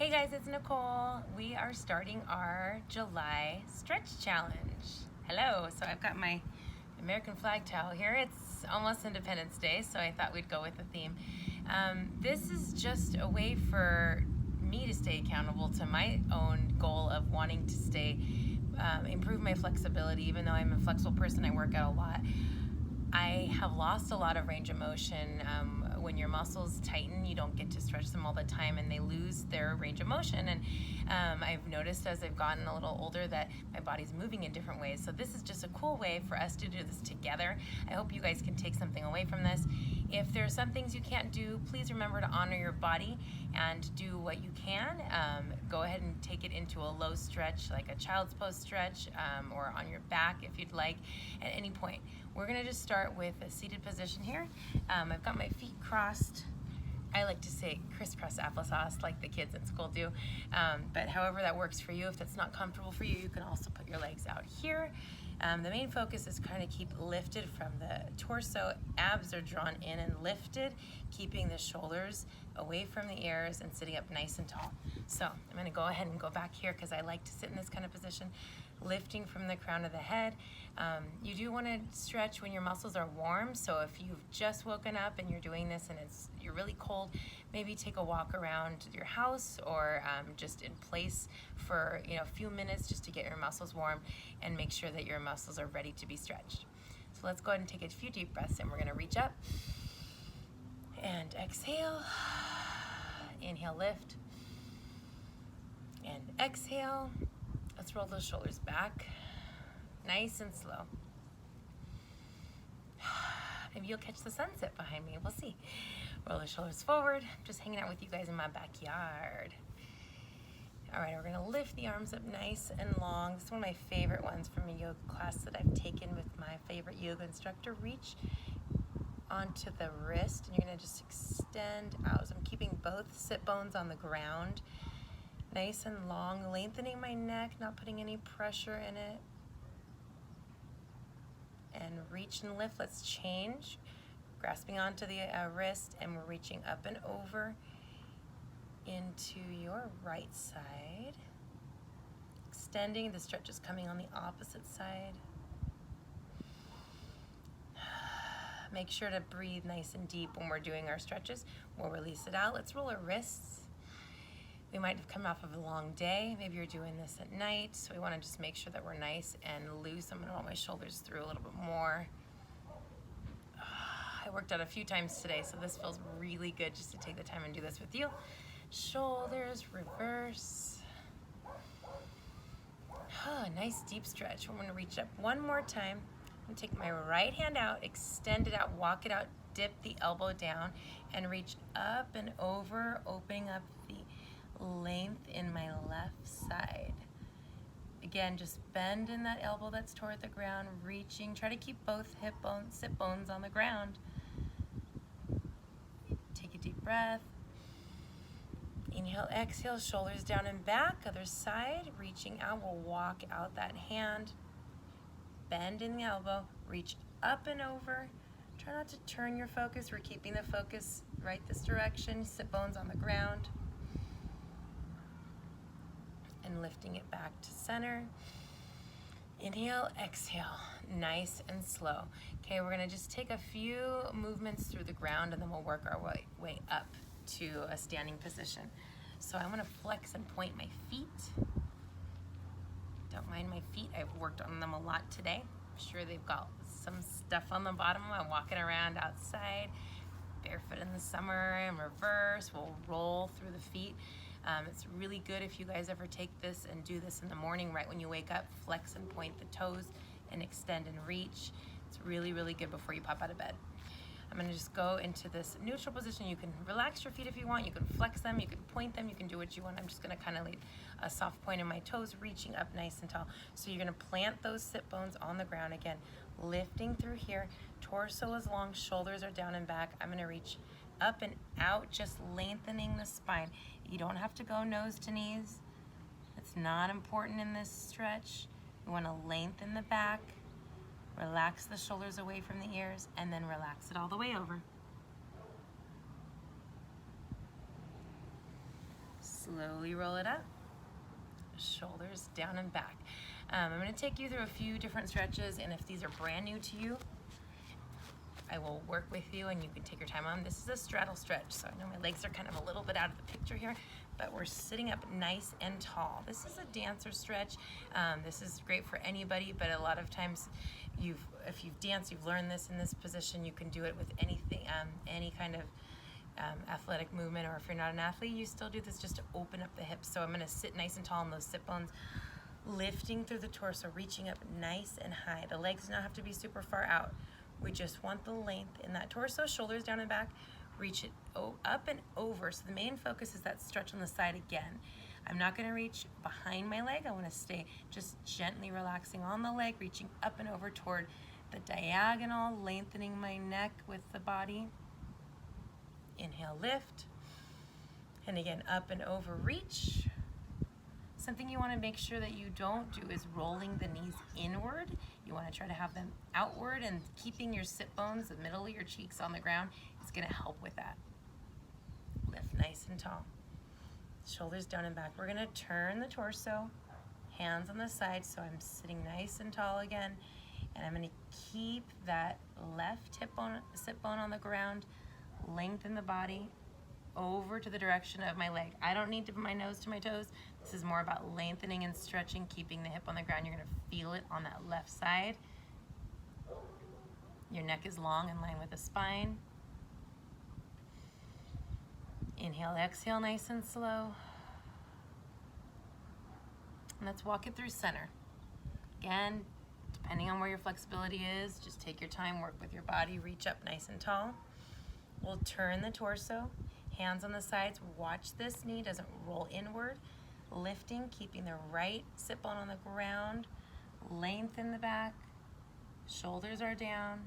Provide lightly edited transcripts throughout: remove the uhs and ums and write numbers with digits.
Hey guys, it's Nicole. We are starting our July stretch challenge. Hello, so I've got my American flag towel here. It's almost Independence Day, so I thought we'd go with the theme. This is just a way for me to stay accountable to my own goal of wanting to improve my flexibility. Even though I'm a flexible person, I work out a lot. I have lost a lot of range of motion. When your muscles tighten, you don't get to stretch them all the time and they lose their range of motion. And I've noticed as I've gotten a little older that my body's moving in different ways. So this is just a cool way for us to do this together. I hope you guys can take something away from this. If there are some things you can't do, please remember to honor your body and do what you can. Go ahead and take it into a low stretch, like a child's pose stretch, or on your back if you'd like, at any point. We're gonna just start with a seated position here. I've got my feet crossed. I like to say crisscross applesauce like the kids in school do, but however that works for you. If that's not comfortable for you, you can also put your legs out here. The main focus is kind of keep lifted from the torso. Abs are drawn in and lifted, keeping the shoulders away from the ears and sitting up nice and tall. So I'm gonna go ahead and go back here because I like to sit in this kind of position, lifting from the crown of the head. You do want to stretch when your muscles are warm, so if you've just woken up and you're doing this and you're really cold, maybe take a walk around your house or just in place for a few minutes just to get your muscles warm and make sure that your muscles are ready to be stretched. So let's go ahead and take a few deep breaths and we're going to reach up and exhale. Inhale, lift, and exhale. Let's roll those shoulders back, nice and slow. Maybe you'll catch the sunset behind me, we'll see. Roll the shoulders forward. I'm just hanging out with you guys in my backyard. All right, we're gonna lift the arms up nice and long. This is one of my favorite ones from a yoga class that I've taken with my favorite yoga instructor. Reach onto the wrist and you're gonna just extend out. So I'm keeping both sit bones on the ground, nice and long, lengthening my neck, not putting any pressure in it. And reach and lift. Let's change. Grasping onto the wrist and we're reaching up and over into your right side. Extending, the stretch is coming on the opposite side. Make sure to breathe nice and deep when we're doing our stretches. We'll release it out. Let's roll our wrists. We might have come off of a long day. Maybe you're doing this at night, so we want to just make sure that we're nice and loose. I'm going to roll my shoulders through a little bit more. I worked out a few times today, so this feels really good just to take the time and do this with you. Shoulders, reverse. Nice deep stretch. We're going to reach up one more time. I'm going to take my right hand out, extend it out, walk it out, dip the elbow down, and reach up and over, opening up the length in my left side. Again, just bend in that elbow that's toward the ground, reaching. Try to keep both sit bones on the ground. Take a deep breath. Inhale, exhale, shoulders down and back. Other side, reaching out. We'll walk out that hand. Bend in the elbow, reach up and over. Try not to turn your focus. We're keeping the focus right this direction. Sit bones on the ground. And lifting it back to center. Inhale, exhale, nice and slow. Okay, we're gonna just take a few movements through the ground and then we'll work our way up to a standing position. So I wanna flex and point my feet. Don't mind my feet, I've worked on them a lot today. I'm sure they've got some stuff on the bottom. I'm walking around outside, barefoot in the summer, in reverse. We'll roll through the feet. It's really good if you guys ever take this and do this in the morning right when you wake up. Flex and point the toes and extend and reach. It's really, really good before you pop out of bed. I'm gonna just go into this neutral position. You can relax your feet if you want. You can flex them, you can point them, you can do what you want. I'm just gonna kind of leave a soft point in my toes, reaching up nice and tall. So you're gonna plant those sit bones on the ground again, lifting through here. Torso is long, shoulders are down and back. I'm gonna reach up and out, just lengthening the spine. You don't have to go nose to knees. It's not important in this stretch. You want to lengthen the back, relax the shoulders away from the ears, and then relax it all the way over. Slowly roll it up. Shoulders down and back. I'm going to take you through a few different stretches, and if these are brand new to you, I will work with you and you can take your time on. This is a straddle stretch, so I know my legs are kind of a little bit out of the picture here, but we're sitting up nice and tall. This is a dancer stretch. This is great for anybody, but a lot of times if you've danced, you've learned this in this position. You can do it with anything, any kind of athletic movement, or if you're not an athlete, you still do this just to open up the hips. So I'm going to sit nice and tall on those sit bones, lifting through the torso, reaching up nice and high. The legs do not have to be super far out. We just want the length in that torso, shoulders down and back, reach it up and over. So the main focus is that stretch on the side again. I'm not going to reach behind my leg. I want to stay just gently relaxing on the leg, reaching up and over toward the diagonal, lengthening my neck with the body. Inhale, lift. And again, up and over, reach. Something you want to make sure that you don't do is rolling the knees inward. You want to try to have them outward, and keeping your sit bones, the middle of your cheeks on the ground, is going to help with that. Lift nice and tall. Shoulders down and back. We're going to turn the torso, hands on the side, so I'm sitting nice and tall again. And I'm going to keep that left hip bone, sit bone on the ground, lengthen the body over to the direction of my leg. I don't need to put my nose to my toes. This is more about lengthening and stretching, keeping the hip on the ground. You're going to feel it on that left side. Your neck is long in line with the spine. Inhale, exhale, nice and slow. And let's walk it through center. Again, depending on where your flexibility is, just take your time, work with your body, reach up nice and tall. We'll turn the torso, hands on the sides. Watch this knee doesn't roll inward. Lifting, keeping the right sit bone on the ground. Lengthen the back. Shoulders are down.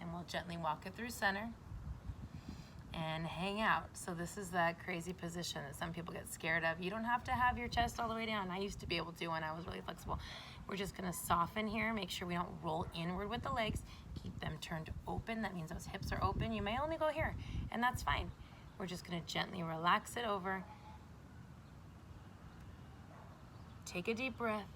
And we'll gently walk it through center and hang out. So this is that crazy position that some people get scared of. You don't have to have your chest all the way down. I used to be able to when I was really flexible. We're just gonna soften here, make sure we don't roll inward with the legs. Keep them turned open. That means those hips are open. You may only go here, and that's fine. We're just gonna gently relax it over. Take a deep breath.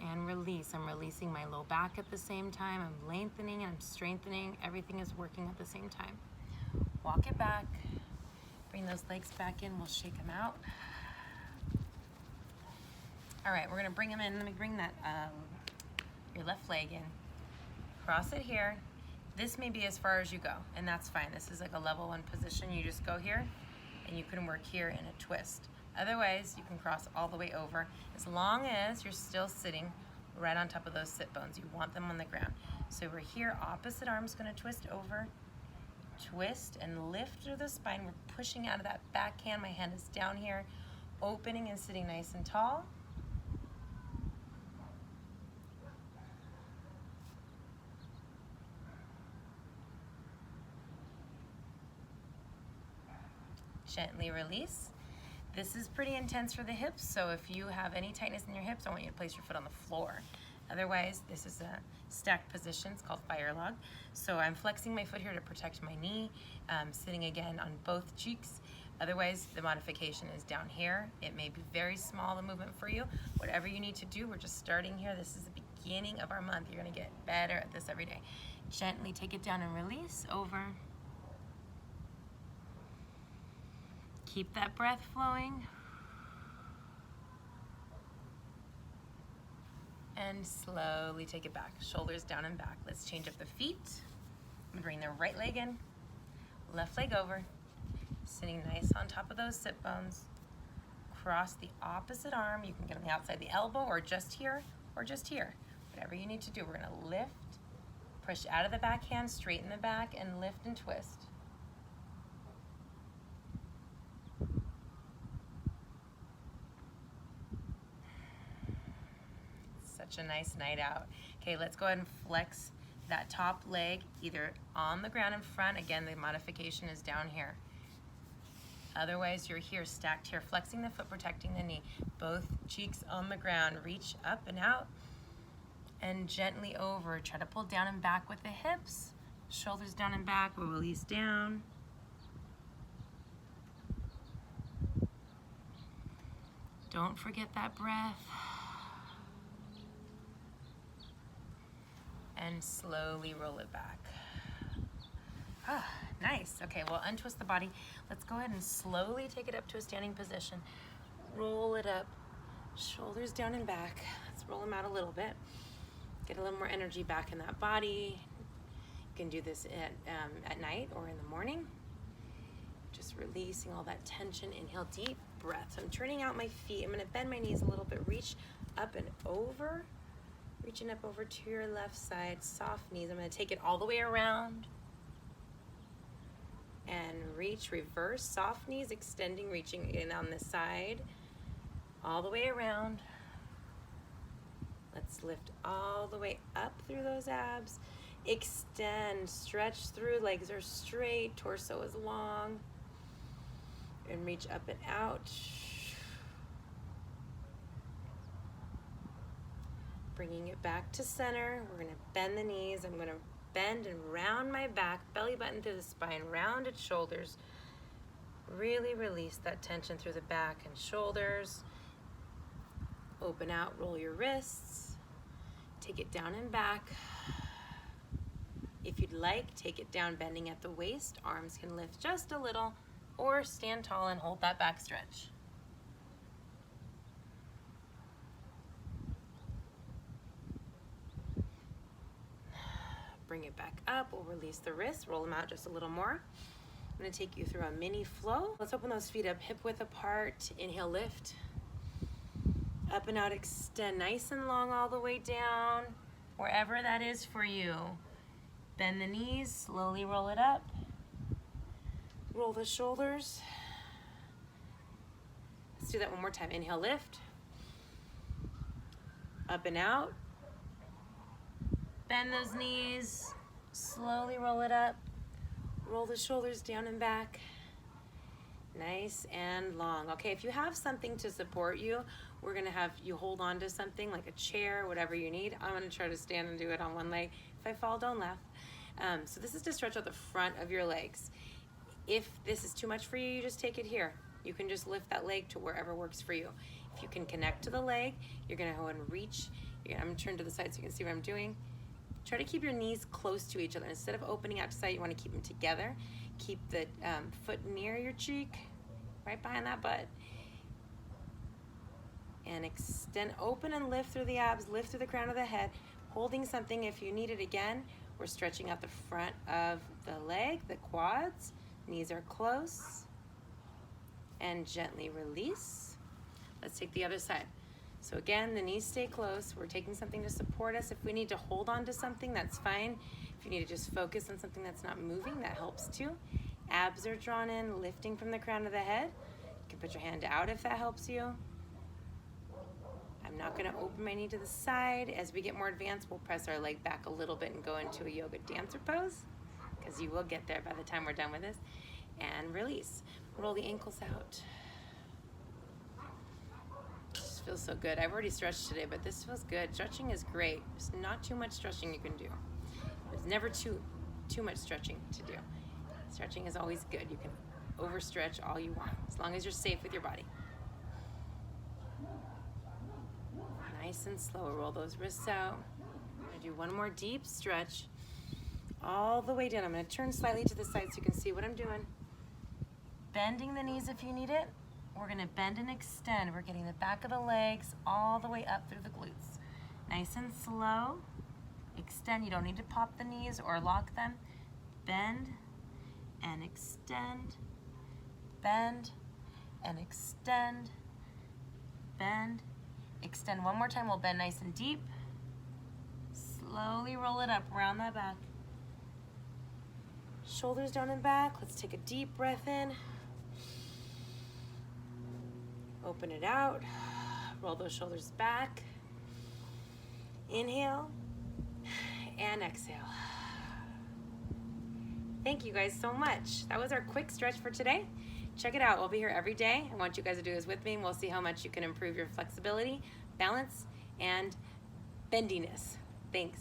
And release. I'm releasing my low back at the same time. I'm lengthening and I'm strengthening. Everything is working at the same time. Walk it back. Bring those legs back in. We'll shake them out. All right, we're gonna bring them in. Let me bring that your left leg in. Cross it here. This may be as far as you go, and that's fine. This is like a level 1 position. You just go here, and you can work here in a twist. Otherwise, you can cross all the way over, as long as you're still sitting right on top of those sit bones. You want them on the ground. So we're here, opposite arm's gonna twist over, twist and lift through the spine. We're pushing out of that back hand. My hand is down here, opening and sitting nice and tall. Gently release. This is pretty intense for the hips, so if you have any tightness in your hips, I want you to place your foot on the floor. Otherwise, this is a stacked position. It's called fire log. So I'm flexing my foot here to protect my knee, sitting again on both cheeks. Otherwise, the modification is down here. It may be very small, the movement for you. Whatever you need to do, we're just starting here. This is the beginning of our month. You're gonna get better at this every day. Gently take it down and release over. Keep that breath flowing. And slowly take it back. Shoulders down and back. Let's change up the feet. I'm gonna bring the right leg in, left leg over, sitting nice on top of those sit bones. Cross the opposite arm. You can get on the outside of the elbow, or just here, or just here. Whatever you need to do. We're gonna lift, push out of the back hand, straighten the back, and lift and twist. Such a nice night out. Okay, let's go ahead and flex that top leg either on the ground in front. Again, the modification is down here. Otherwise, you're here, stacked here, flexing the foot, protecting the knee. Both cheeks on the ground. Reach up and out. and gently over. Try to pull down and back with the hips. Shoulders down and back, we'll release down. Don't forget that breath. And slowly roll it back. Ah, nice. Okay, well, untwist the body. Let's go ahead and slowly take it up to a standing position. Roll it up, shoulders down and back. Let's roll them out a little bit. Get a little more energy back in that body. You can do this at night or in the morning. Just releasing all that tension. Inhale, deep breath. So I'm turning out my feet. I'm gonna bend my knees a little bit. Reach up and over. Reaching up over to your left side. Soft knees. I'm gonna take it all the way around. And reach, reverse, soft knees, extending, reaching in on the side. All the way around. Let's lift all the way up through those abs. Extend, stretch through, legs are straight, torso is long. And reach up and out. Bringing it back to center. We're gonna bend the knees. I'm gonna bend and round my back, belly button through the spine, rounded shoulders. Really release that tension through the back and shoulders. Open out, roll your wrists. Take it down and back. If you'd like, take it down, bending at the waist. Arms can lift just a little, or stand tall and hold that back stretch. Bring it back up. We'll release the wrists, roll them out just a little more. I'm gonna take you through a mini flow. Let's open those feet up, hip width apart. Inhale, lift. Up and out, extend nice and long all the way down, wherever that is for you. Bend the knees, slowly roll it up. Roll the shoulders. Let's do that one more time. Inhale, lift. Up and out. Bend those knees, slowly roll it up. Roll the shoulders down and back. Nice and long. Okay, if you have something to support you, we're gonna have you hold on to something like a chair, whatever you need. I'm gonna try to stand and do it on one leg. If I fall, don't laugh. So this is to stretch out the front of your legs. If this is too much for you, you just take it here. You can just lift that leg to wherever works for you. If you can connect to the leg, you're gonna go and reach. I'm gonna turn to the side so you can see what I'm doing. Try to keep your knees close to each other. Instead of opening out to side, you want to keep them together. Keep the foot near your cheek, right behind that butt. And extend, open and lift through the abs, lift through the crown of the head. Holding something if you need it again. We're stretching out the front of the leg, the quads. Knees are close. And gently release. Let's take the other side. So again, the knees stay close. We're taking something to support us. If we need to hold on to something, that's fine. If you need to just focus on something that's not moving, that helps too. Abs are drawn in, lifting from the crown of the head. You can put your hand out if that helps you. I'm not gonna open my knee to the side. As we get more advanced, we'll press our leg back a little bit and go into a yoga dancer pose, because you will get there by the time we're done with this. And release. Roll the ankles out. Feels so good. I've already stretched today, but this feels good. Stretching is great. There's not too much stretching you can do. There's never too much stretching to do. Stretching is always good. You can overstretch all you want, as long as you're safe with your body. Nice and slow. Roll those wrists out. I'm gonna do one more deep stretch all the way down. I'm gonna turn slightly to the side so you can see what I'm doing. Bending the knees if you need it. We're gonna bend and extend. We're getting the back of the legs all the way up through the glutes. Nice and slow. Extend. You don't need to pop the knees or lock them. Bend and extend. Bend and extend. Bend. Extend one more time. We'll bend nice and deep. Slowly roll it up, round that back. Shoulders down and back. Let's take a deep breath in. Open it out, roll those shoulders back. Inhale and exhale. Thank you guys so much. That was our quick stretch for today. Check it out, we'll be here every day. I want you guys to do this with me and we'll see how much you can improve your flexibility, balance, and bendiness. Thanks.